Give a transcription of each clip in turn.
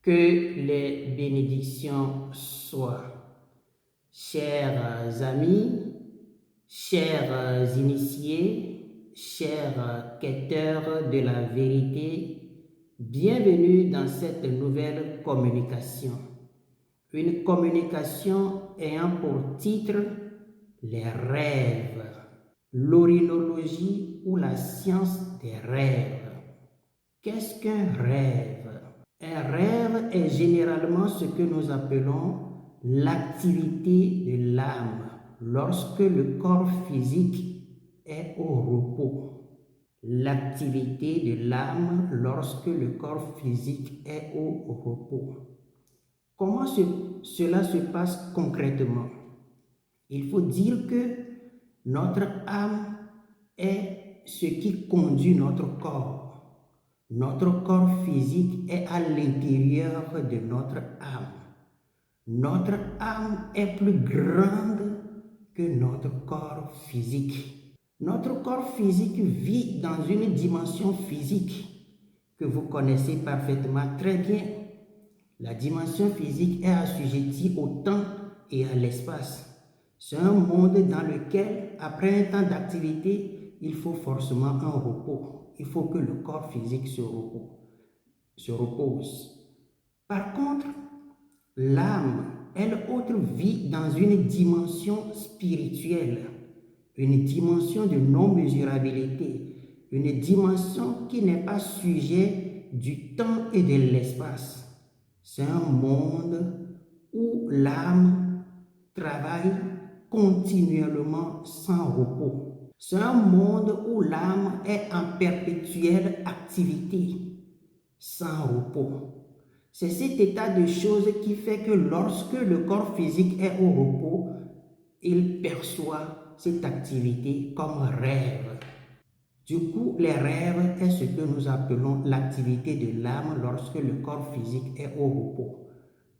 Que les bénédictions soient. Chers amis, chers initiés, chers quêteurs de la vérité, bienvenue dans cette nouvelle communication. Une communication ayant pour titre les rêves, l'orinologie ou la science des rêves. Qu'est-ce qu'un rêve? Un rêve est généralement ce que nous appelons l'activité de l'âme lorsque le corps physique est au repos. L'activité de l'âme lorsque le corps physique est au repos. Comment cela se passe concrètement? Il faut dire que notre âme est ce qui conduit notre corps. Notre corps physique est à l'intérieur de notre âme. Notre âme est plus grande que notre corps physique. Notre corps physique vit dans une dimension physique que vous connaissez parfaitement très bien. La dimension physique est assujettie au temps et à l'espace. C'est un monde dans lequel, après un temps d'activité, il faut forcément un repos. Il faut que le corps physique se repose. Par contre, l'âme, elle autre, vit dans une dimension spirituelle, une dimension de non-mesurabilité, une dimension qui n'est pas sujet du temps et de l'espace. C'est un monde où l'âme travaille continuellement sans repos. C'est un monde où l'âme est en perpétuelle activité, sans repos. C'est cet état de choses qui fait que lorsque le corps physique est au repos, il perçoit cette activité comme rêve. Du coup, les rêves est ce que nous appelons l'activité de l'âme lorsque le corps physique est au repos.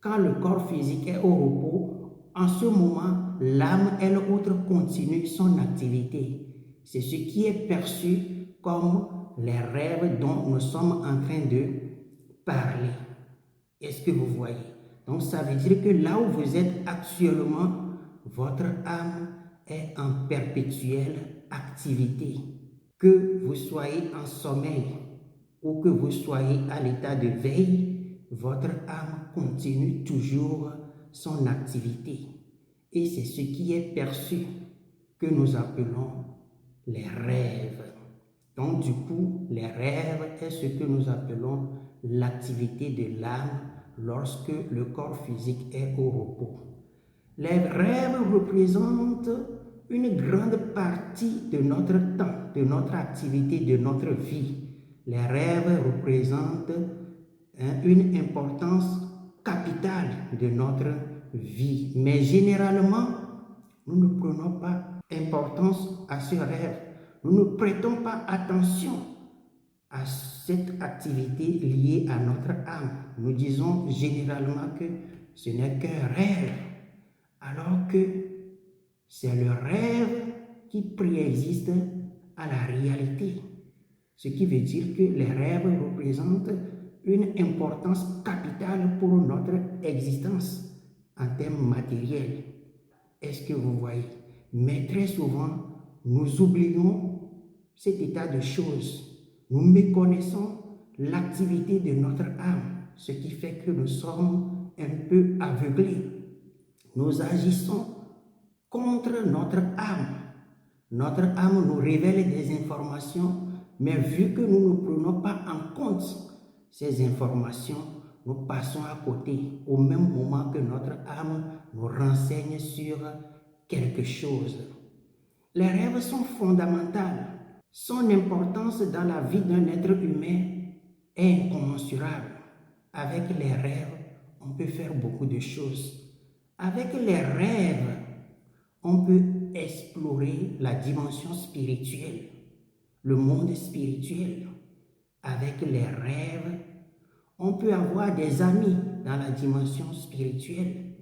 Quand le corps physique est au repos, en ce moment, l'âme, elle autre, continue son activité. C'est ce qui est perçu comme les rêves dont nous sommes en train de parler. Est-ce que vous voyez? Donc ça veut dire que là où vous êtes actuellement, votre âme est en perpétuelle activité. Que vous soyez en sommeil ou que vous soyez à l'état de veille, votre âme continue toujours son activité. Et c'est ce qui est perçu que nous appelons les rêves. Donc du coup, les rêves est ce que nous appelons l'activité de l'âme lorsque le corps physique est au repos. Les rêves représentent une grande partie de notre temps, de notre activité, de notre vie. Les rêves représentent une importance capitale de notre vie. Mais généralement, nous ne prenons pas importance à ce rêve. Nous ne prêtons pas attention à cette activité liée à notre âme. Nous disons généralement que ce n'est qu'un rêve, alors que c'est le rêve qui préexiste à la réalité. Ce qui veut dire que les rêves représentent une importance capitale pour notre existence en termes matériels. Est-ce que vous voyez? Mais très souvent, nous oublions cet état de choses. Nous méconnaissons l'activité de notre âme, ce qui fait que nous sommes un peu aveuglés. Nous agissons contre notre âme. Notre âme nous révèle des informations, mais vu que nous ne prenons pas en compte ces informations, nous passons à côté au même moment que notre âme nous renseigne sur quelque chose. Les rêves sont fondamentaux. Son importance dans la vie d'un être humain est incommensurable. Avec les rêves, on peut faire beaucoup de choses. Avec les rêves, on peut explorer la dimension spirituelle, le monde spirituel. Avec les rêves, on peut avoir des amis dans la dimension spirituelle.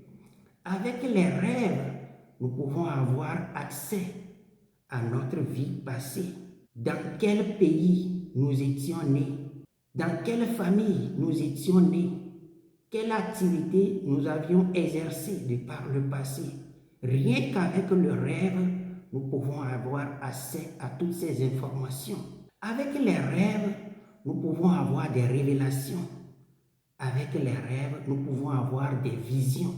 Avec les rêves, nous pouvons avoir accès à notre vie passée. Dans quel pays nous étions nés? Dans quelle famille nous étions nés? quelle activité nous avions exercée de par le passé. Rien qu'avec le rêve, nous pouvons avoir accès à toutes ces informations. Avec les rêves, nous pouvons avoir des révélations. Avec les rêves, nous pouvons avoir des visions.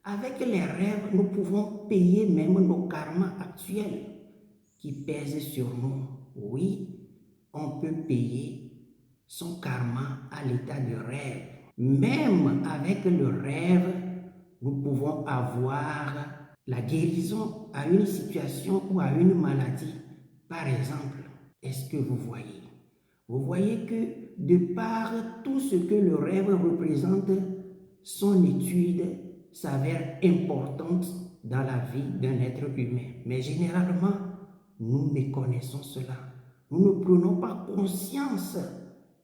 Avec les rêves, nous pouvons payer même nos karmas actuels qui pèsent sur nous. Oui, on peut payer son karma à l'état de rêve. Même avec le rêve, nous pouvons avoir la guérison à une situation ou à une maladie. Par exemple, est-ce que vous voyez? Vous voyez que de par tout ce que le rêve représente, son étude s'avère importante dans la vie d'un être humain. Mais généralement, nous méconnaissons cela. Nous ne prenons pas conscience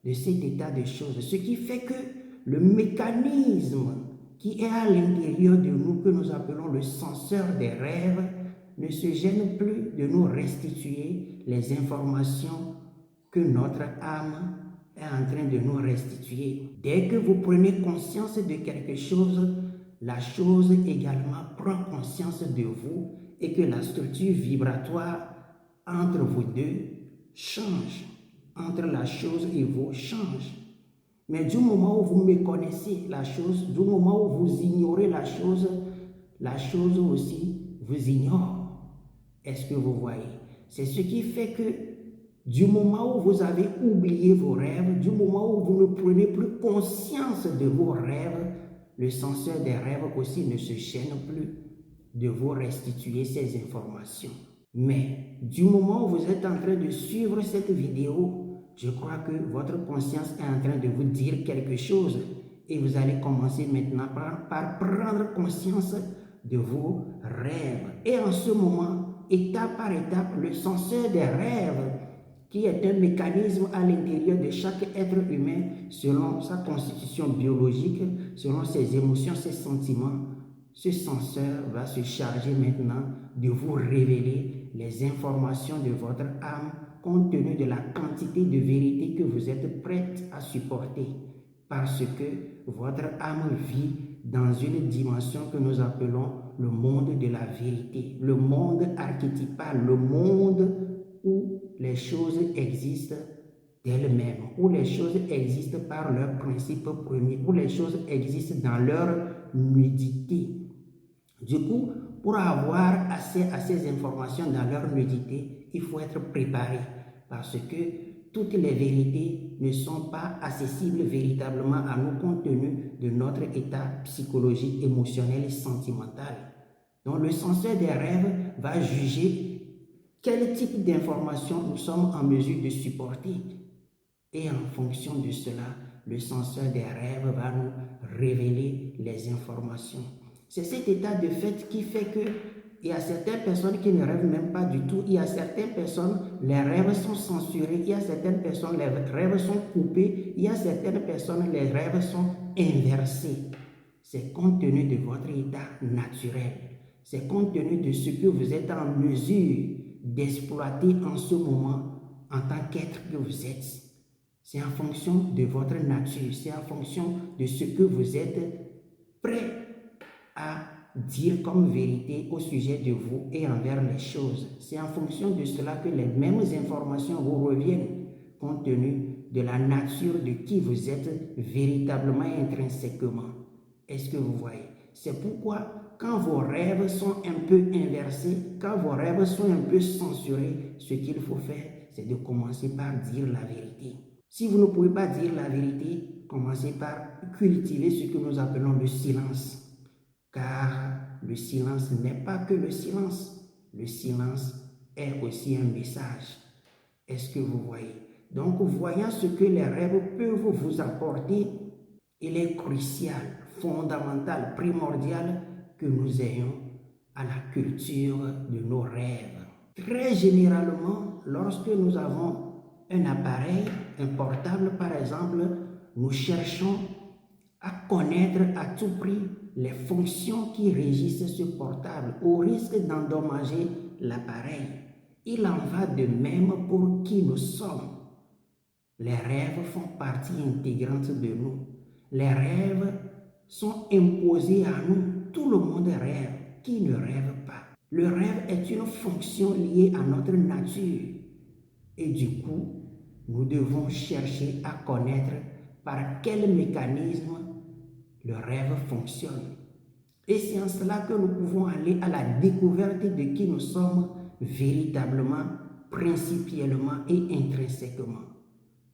de cet état de choses, ce qui fait que le mécanisme qui est à l'intérieur de nous, que nous appelons le censeur des rêves, ne se gêne plus de nous restituer les informations que notre âme est en train de nous restituer. Dès que vous prenez conscience de quelque chose, la chose également prend conscience de vous et que la structure vibratoire entre vous deux change. Entre la chose et vous change. Mais du moment où vous méconnaissez la chose, du moment où vous ignorez la chose aussi vous ignore. Est-ce que vous voyez? C'est ce qui fait que du moment où vous avez oublié vos rêves, du moment où vous ne prenez plus conscience de vos rêves, le censeur des rêves aussi ne se gêne plus de vous restituer ces informations. Mais du moment où vous êtes en train de suivre cette vidéo, je crois que votre conscience est en train de vous dire quelque chose et vous allez commencer maintenant par prendre conscience de vos rêves. Et en ce moment, étape par étape, le censeur des rêves, qui est un mécanisme à l'intérieur de chaque être humain selon sa constitution biologique, selon ses émotions, ses sentiments, ce censeur va se charger maintenant de vous révéler les informations de votre âme compte tenu de la quantité de vérité que vous êtes prête à supporter. Parce que votre âme vit dans une dimension que nous appelons le monde de la vérité, le monde archétypal, le monde où les choses existent d'elles-mêmes, où les choses existent par leur principe premier, où les choses existent dans leur nudité. Du coup, pour avoir accès à ces informations dans leur nudité, il faut être préparé parce que toutes les vérités ne sont pas accessibles véritablement à nous compte tenu de notre état psychologique, émotionnel et sentimental. Donc le censeur des rêves va juger quel type d'informations nous sommes en mesure de supporter. Et en fonction de cela, le censeur des rêves va nous révéler les informations. C'est cet état de fait qui fait que il y a certaines personnes qui ne rêvent même pas du tout. Il y a certaines personnes, les rêves sont censurés. Il y a certaines personnes, les rêves sont coupés. Il y a certaines personnes, les rêves sont inversés. C'est compte tenu de votre état naturel. C'est compte tenu de ce que vous êtes en mesure d'exploiter en ce moment en tant qu'être que vous êtes. C'est en fonction de votre nature. C'est en fonction de ce que vous êtes prêt à dire comme vérité au sujet de vous et envers les choses. C'est en fonction de cela que les mêmes informations vous reviennent compte tenu de la nature de qui vous êtes véritablement et intrinsèquement. Est-ce que vous voyez? C'est pourquoi quand vos rêves sont un peu inversés, quand vos rêves sont un peu censurés, ce qu'il faut faire, c'est de commencer par dire la vérité. Si vous ne pouvez pas dire la vérité, commencez par cultiver ce que nous appelons le silence. Car le silence n'est pas que le silence. Le silence est aussi un message. Est-ce que vous voyez? Donc, voyant ce que les rêves peuvent vous apporter, il est crucial, fondamental, primordial que nous ayons à la culture de nos rêves. Très généralement, lorsque nous avons un appareil, un portable par exemple, nous cherchons à connaître à tout prix les fonctions qui régissent ce portable au risque d'endommager l'appareil. Il en va de même pour qui nous sommes. Les rêves font partie intégrante de nous. Les rêves sont imposés à nous. Tout le monde rêve. Qui ne rêve pas? Le rêve est une fonction liée à notre nature. Et du coup, nous devons chercher à connaître par quel mécanisme le rêve fonctionne. Et c'est en cela que nous pouvons aller à la découverte de qui nous sommes véritablement, principiellement et intrinsèquement.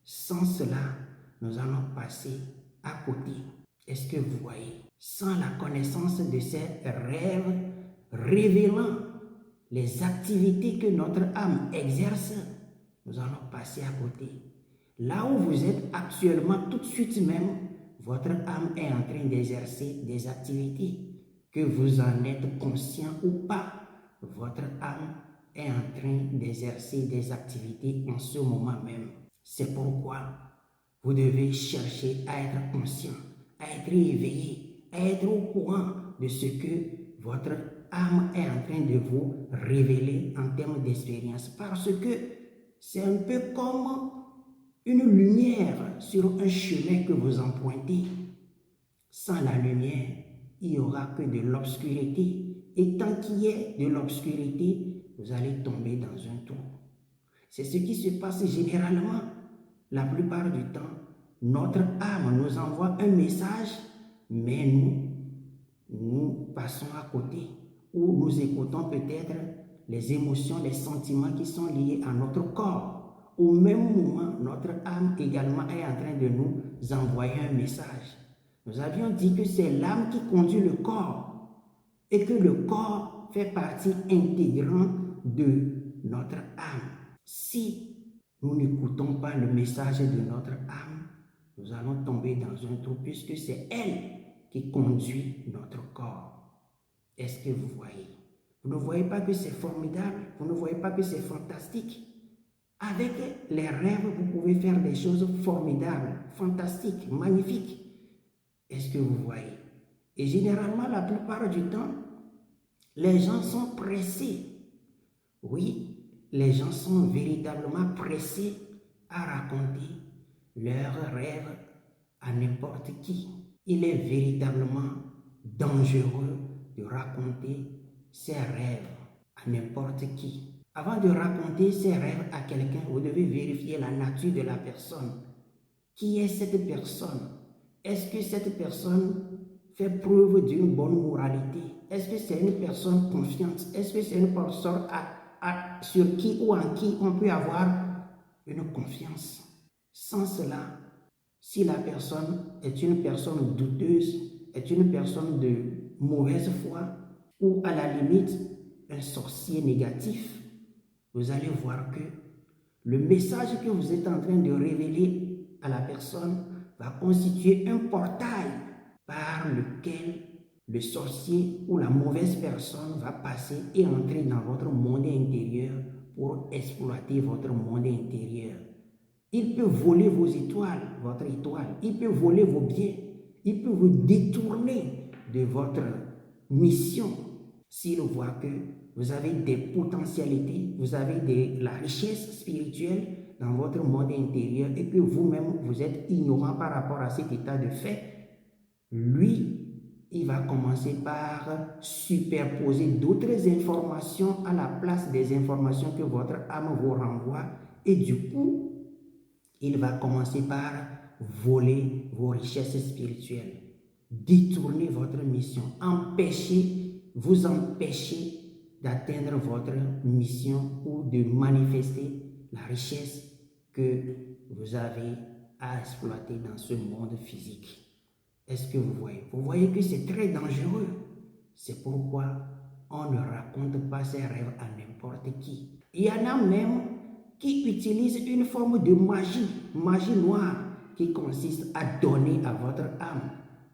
Sans cela, nous allons passer à côté. Est-ce que vous voyez? Sans la connaissance de ces rêves révélant les activités que notre âme exerce, nous allons passer à côté. Là où vous êtes actuellement, tout de suite même, votre âme est en train d'exercer des activités. Que vous en êtes conscient ou pas, votre âme est en train d'exercer des activités en ce moment même. C'est pourquoi vous devez chercher à être conscient, à être éveillé, à être au courant de ce que votre âme est en train de vous révéler en termes d'expérience. Parce que c'est un peu comme une lumière sur un chemin que vous empruntez. Sans la lumière, il n'y aura que de l'obscurité. Et tant qu'il y a de l'obscurité, vous allez tomber dans un trou. C'est ce qui se passe généralement. La plupart du temps, notre âme nous envoie un message, mais nous passons à côté. Ou nous écoutons peut-être les émotions, les sentiments qui sont liés à notre corps. Au même moment, notre âme également est en train de nous envoyer un message. Nous avions dit que c'est l'âme qui conduit le corps et que le corps fait partie intégrante de notre âme. Si nous n'écoutons pas le message de notre âme, nous allons tomber dans un trou puisque c'est elle qui conduit notre corps. Est-ce que vous voyez? Vous ne voyez pas que c'est formidable? Vous ne voyez pas que c'est fantastique? Avec les rêves, vous pouvez faire des choses formidables, fantastiques, magnifiques. Est-ce que vous voyez? Et généralement, la plupart du temps, les gens sont pressés. Oui, les gens sont véritablement pressés à raconter leurs rêves à n'importe qui. Il est véritablement dangereux de raconter ses rêves à n'importe qui. Avant de raconter ses rêves à quelqu'un, vous devez vérifier la nature de la personne. Qui est cette personne? Est-ce que cette personne fait preuve d'une bonne moralité? Est-ce que c'est une personne confiante? Est-ce que c'est une personne sur qui ou en qui on peut avoir une confiance? Sans cela, si la personne est une personne douteuse, est une personne de mauvaise foi, ou à la limite un sorcier négatif, vous allez voir que le message que vous êtes en train de révéler à la personne va constituer un portail par lequel le sorcier ou la mauvaise personne va passer et entrer dans votre monde intérieur pour exploiter votre monde intérieur. Il peut voler vos étoiles, votre étoile, il peut voler vos biens, il peut vous détourner de votre mission s'il voit que vous avez des potentialités, vous avez de la richesse spirituelle dans votre monde intérieur et que vous-même vous êtes ignorant par rapport à cet état de fait. Lui, il va commencer par superposer d'autres informations à la place des informations que votre âme vous renvoie et du coup, il va commencer par voler vos richesses spirituelles, détourner votre mission, vous empêcher d'atteindre votre mission ou de manifester la richesse que vous avez à exploiter dans ce monde physique. Est-ce que vous voyez? Vous voyez que c'est très dangereux. C'est pourquoi on ne raconte pas ses rêves à n'importe qui. Il y en a même qui utilisent une forme de magie noire, qui consiste à donner à votre âme,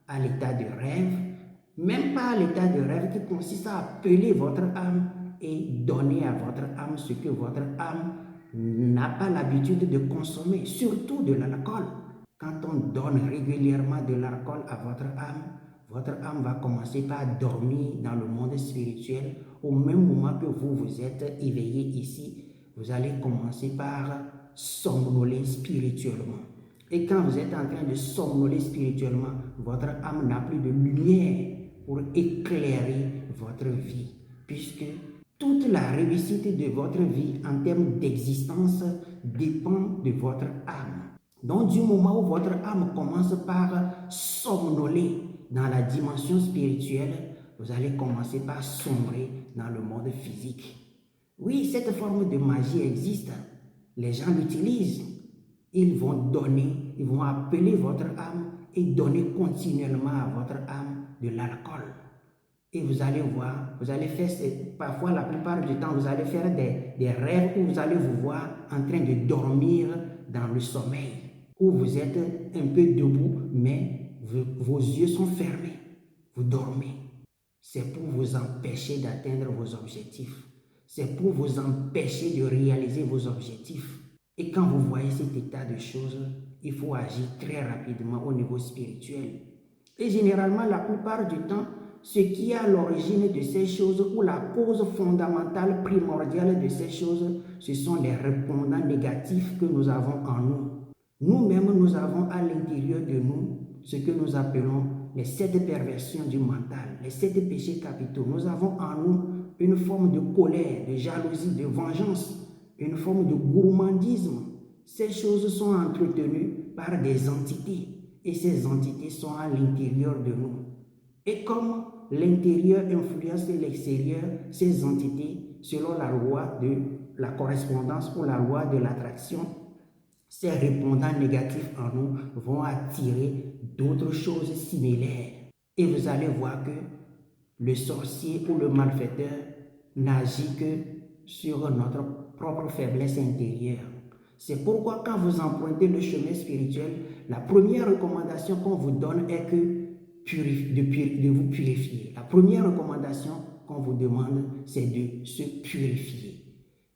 à l'état de rêve, même pas à l'état de rêve, qui consiste à appeler votre âme et donner à votre âme ce que votre âme n'a pas l'habitude de consommer, surtout de l'alcool. Quand on donne régulièrement de l'alcool à votre âme va commencer par dormir dans le monde spirituel. Au même moment que vous êtes éveillé ici, vous allez commencer par somnoler spirituellement. Et quand vous êtes en train de somnoler spirituellement, votre âme n'a plus de lumière pour éclairer votre vie, puisque toute la réussite de votre vie en termes d'existence dépend de votre âme. Donc du moment où votre âme commence par somnoler dans la dimension spirituelle, vous allez commencer par sombrer dans le monde physique. Oui, cette forme de magie existe. Les gens l'utilisent. Ils vont donner, ils vont appeler votre âme et donner continuellement à votre âme de l'alcool. Et vous allez voir, vous allez faire, parfois la plupart du temps, vous allez faire des rêves où vous allez vous voir en train de dormir dans le sommeil, où vous êtes un peu debout, mais vos yeux sont fermés, vous dormez. C'est pour vous empêcher d'atteindre vos objectifs. C'est pour vous empêcher de réaliser vos objectifs. Et quand vous voyez cet état de choses, il faut agir très rapidement au niveau spirituel. Et généralement, la plupart du temps, ce qui est à l'origine de ces choses ou la cause fondamentale, primordiale de ces choses, ce sont les répondants négatifs que nous avons en nous. Nous-mêmes, nous avons à l'intérieur de nous ce que nous appelons les 7 perversions du mental, les 7 péchés capitaux. Nous avons en nous une forme de colère, de jalousie, de vengeance, une forme de gourmandisme. Ces choses sont entretenues par des entités et ces entités sont à l'intérieur de nous. Et comme l'intérieur influence l'extérieur, ces entités, selon la loi de la correspondance ou la loi de l'attraction, ces répondants négatifs en nous vont attirer d'autres choses similaires. Et vous allez voir que le sorcier ou le malfaiteur n'agit que sur notre propre faiblesse intérieure. C'est pourquoi quand vous empruntez le chemin spirituel, la première recommandation qu'on vous donne est de vous purifier. La première recommandation qu'on vous demande, c'est de se purifier.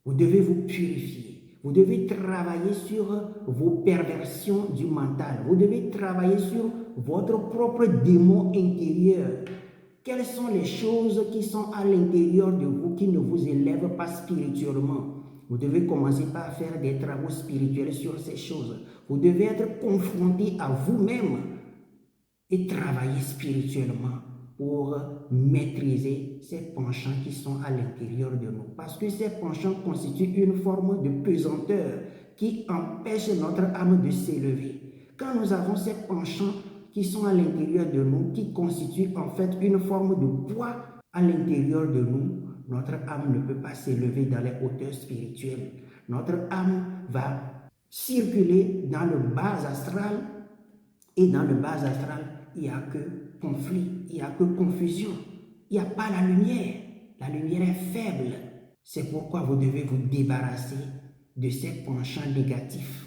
Vous devez vous purifier. Vous devez travailler sur vos perversions du mental. Vous devez travailler sur votre propre démon intérieur. Quelles sont les choses qui sont à l'intérieur de vous qui ne vous élèvent pas spirituellement? Vous devez commencer par faire des travaux spirituels sur ces choses. Vous devez être confronté à vous-même et travailler spirituellement pour maîtriser ces penchants qui sont à l'intérieur de nous. Parce que ces penchants constituent une forme de pesanteur qui empêche notre âme de s'élever. Quand nous avons ces penchants qui sont à l'intérieur de nous, qui constituent en fait une forme de poids à l'intérieur de nous, notre âme ne peut pas s'élever dans les hauteurs spirituelles. Notre âme va circuler dans le bas astral et dans le bas astral, il n'y a que conflit, il n'y a que confusion, il n'y a pas la lumière. La lumière est faible. C'est pourquoi vous devez vous débarrasser de ces penchants négatifs.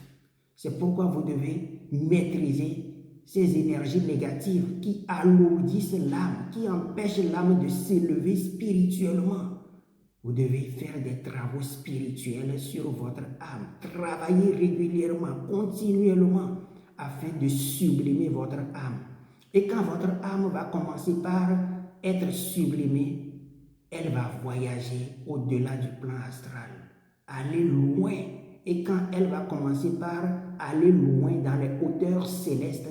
C'est pourquoi vous devez maîtriser ces énergies négatives qui alourdissent l'âme, qui empêchent l'âme de s'élever spirituellement. Vous devez faire des travaux spirituels sur votre âme. Travailler régulièrement, continuellement, afin de sublimer votre âme. Et quand votre âme va commencer par être sublimée, elle va voyager au-delà du plan astral, aller loin. Et quand elle va commencer par aller loin dans les hauteurs célestes,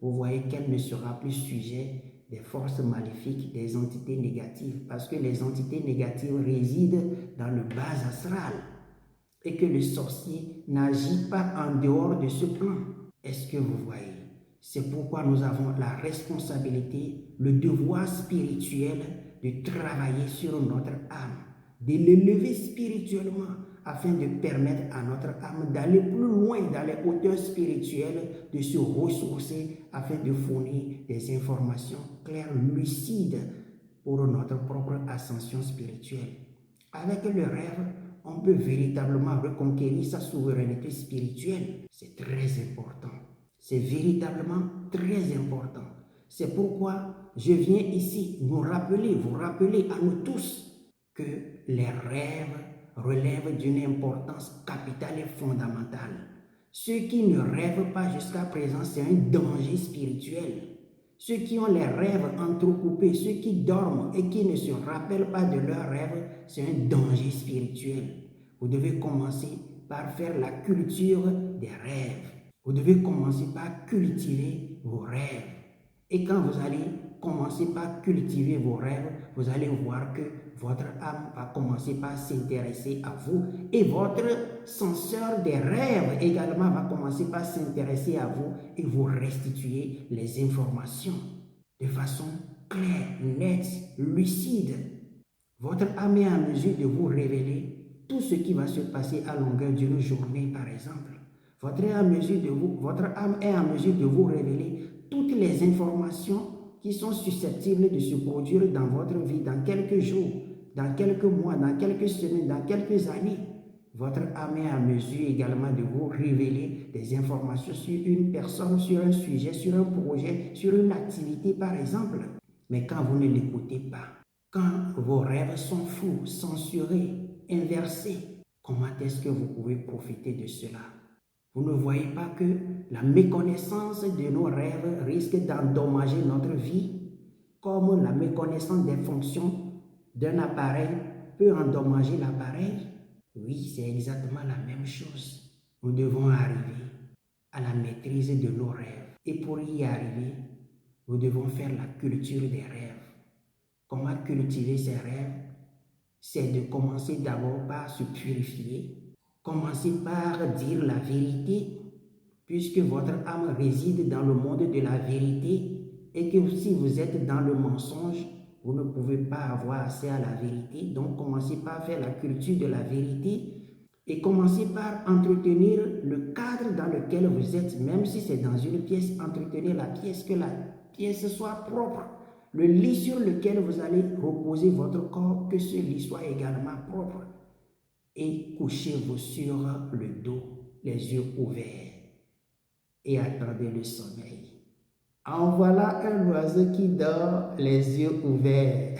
vous voyez qu'elle ne sera plus sujet des forces maléfiques, des entités négatives, parce que les entités négatives résident dans le bas astral et que le sorcier n'agit pas en dehors de ce plan. Est-ce que vous voyez? C'est pourquoi nous avons la responsabilité, le devoir spirituel de travailler sur notre âme, de l'élever spirituellement afin de permettre à notre âme d'aller plus loin dans les hauteurs spirituelles, de se ressourcer afin de fournir des informations claires, lucides pour notre propre ascension spirituelle. Avec le rêve, on peut véritablement reconquérir sa souveraineté spirituelle. C'est très important. C'est véritablement très important. C'est pourquoi je viens ici vous rappeler à nous tous que les rêves relèvent d'une importance capitale et fondamentale. Ceux qui ne rêvent pas jusqu'à présent, c'est un danger spirituel. Ceux qui ont les rêves entrecoupés, ceux qui dorment et qui ne se rappellent pas de leurs rêves, c'est un danger spirituel. Vous devez commencer par faire la culture des rêves. Vous devez commencer par cultiver vos rêves. Et quand vous allez commencer par cultiver vos rêves, vous allez voir que votre âme va commencer par s'intéresser à vous et votre censeur des rêves également va commencer par s'intéresser à vous et vous restituer les informations de façon claire, nette, lucide. Votre âme est en mesure de vous révéler tout ce qui va se passer à longueur d'une journée, par exemple. Votre âme est en mesure de vous révéler toutes les informations qui sont susceptibles de se produire dans votre vie dans quelques jours, dans quelques mois, dans quelques semaines, dans quelques années. Votre âme est en mesure également de vous révéler des informations sur une personne, sur un sujet, sur un projet, sur une activité par exemple. Mais quand vous ne l'écoutez pas, quand vos rêves sont flous, censurés, inversés, comment est-ce que vous pouvez profiter de cela? Vous ne voyez pas que la méconnaissance de nos rêves risque d'endommager notre vie, comme la méconnaissance des fonctions d'un appareil peut endommager l'appareil? Oui, c'est exactement la même chose. Nous devons arriver à la maîtrise de nos rêves. Et pour y arriver, nous devons faire la culture des rêves. Comment cultiver ces rêves? C'est de commencer d'abord par se purifier. Commencez par dire la vérité, puisque votre âme réside dans le monde de la vérité et que si vous êtes dans le mensonge, vous ne pouvez pas avoir accès à la vérité. Donc commencez par faire la culture de la vérité et commencez par entretenir le cadre dans lequel vous êtes, même si c'est dans une pièce, entretenir la pièce, que la pièce soit propre. Le lit sur lequel vous allez reposer votre corps, que ce lit soit également propre. Et couchez-vous sur le dos, les yeux ouverts, et attendez le sommeil. En voilà un oiseau qui dort les yeux ouverts.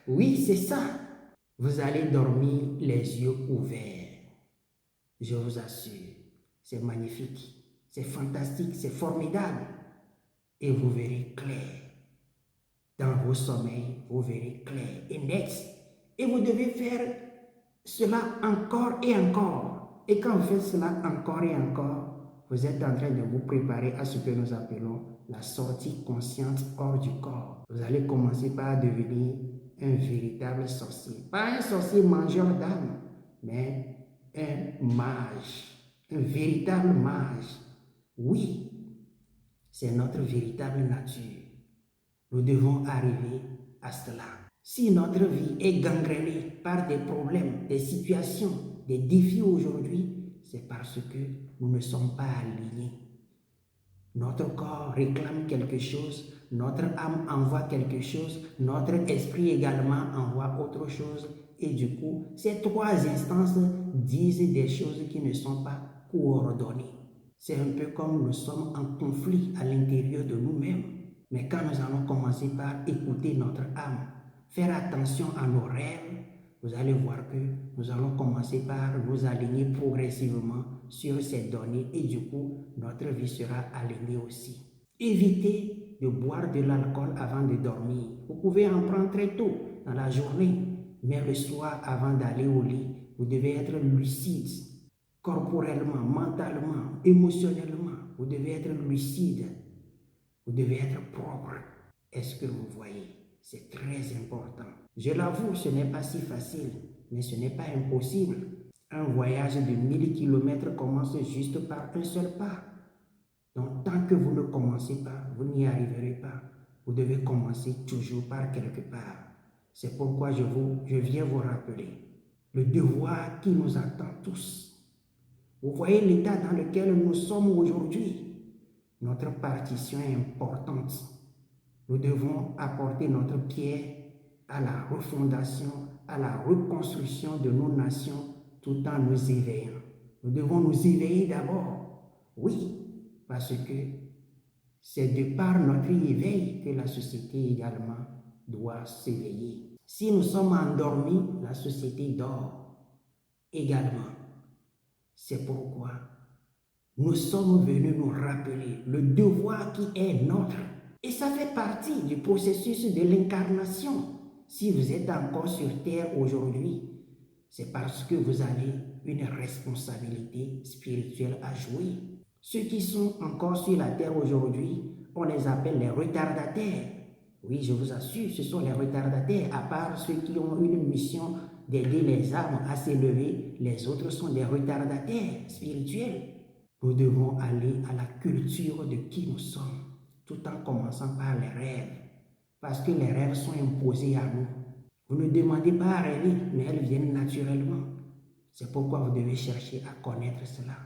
Oui, c'est ça. Vous allez dormir les yeux ouverts. Je vous assure, c'est magnifique, c'est fantastique, c'est formidable. Et vous verrez clair. Dans vos sommeils, vous verrez clair et net. Et vous devez faire cela encore et encore. Et quand vous faites cela encore et encore, vous êtes en train de vous préparer à ce que nous appelons la sortie consciente hors du corps. Vous allez commencer par devenir un véritable sorcier. Pas un sorcier mangeur d'âme, mais un mage, un véritable mage. Oui, c'est notre véritable nature. Nous devons arriver à cela. Si notre vie est gangrénée par des problèmes, des situations, des défis aujourd'hui, c'est parce que nous ne sommes pas alignés. Notre corps réclame quelque chose, notre âme envoie quelque chose, notre esprit également envoie autre chose. Et du coup, ces trois instances disent des choses qui ne sont pas coordonnées. C'est un peu comme nous sommes en conflit à l'intérieur de nous-mêmes. Mais quand nous allons commencer par écouter notre âme, faire attention à nos rêves, vous allez voir que nous allons commencer par nous aligner progressivement sur ces données et du coup, notre vie sera alignée aussi. Évitez de boire de l'alcool avant de dormir. Vous pouvez en prendre très tôt dans la journée, mais le soir, avant d'aller au lit, vous devez être lucide, corporellement, mentalement, émotionnellement. Vous devez être lucide. Vous devez être propre. Est-ce que vous voyez? C'est très important. Je l'avoue, ce n'est pas si facile, mais ce n'est pas impossible. Un voyage de 1000 km commence juste par un seul pas. Donc, tant que vous ne commencez pas, vous n'y arriverez pas. Vous devez commencer toujours par quelque part. C'est pourquoi je viens vous rappeler le devoir qui nous attend tous. Vous voyez l'état dans lequel nous sommes aujourd'hui. Notre partition est importante. Nous devons apporter notre pierre à la refondation, à la reconstruction de nos nations tout en nous éveillant. Nous devons nous éveiller d'abord. Oui, parce que c'est de par notre éveil que la société également doit s'éveiller. Si nous sommes endormis, la société dort également. C'est pourquoi nous sommes venus nous rappeler le devoir qui est nôtre. Et ça fait partie du processus de l'incarnation. Si vous êtes encore sur terre aujourd'hui, c'est parce que vous avez une responsabilité spirituelle à jouer. Ceux qui sont encore sur la terre aujourd'hui, on les appelle les retardataires. Oui, je vous assure, ce sont les retardataires. À part ceux qui ont une mission d'aider les âmes à s'élever, les autres sont des retardataires spirituels. Nous devons aller à la culture de qui nous sommes, tout en commençant par les rêves, parce que les rêves sont imposés à nous. Vous ne demandez pas à rêver, mais elles viennent naturellement. C'est pourquoi vous devez chercher à connaître cela.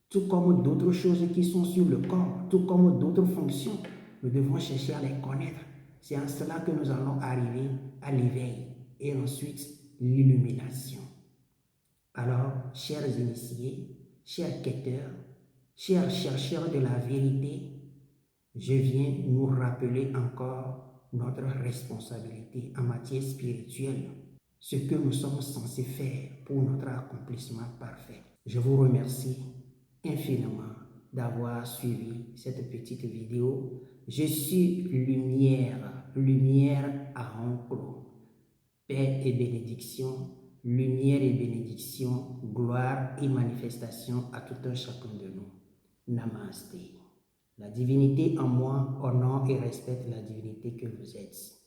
Tout comme d'autres choses qui sont sur le corps, tout comme d'autres fonctions, nous devons chercher à les connaître. C'est en cela que nous allons arriver à l'éveil et ensuite l'illumination. Alors, chers initiés, chers quêteurs, chers chercheurs de la vérité, je viens nous rappeler encore notre responsabilité en matière spirituelle, ce que nous sommes censés faire pour notre accomplissement parfait. Je vous remercie infiniment d'avoir suivi cette petite vidéo. Je suis lumière, lumière à enclos. Paix et bénédiction, lumière et bénédiction, gloire et manifestation à tout un chacun de nous. Namasté. La divinité en moi honore et respecte la divinité que vous êtes.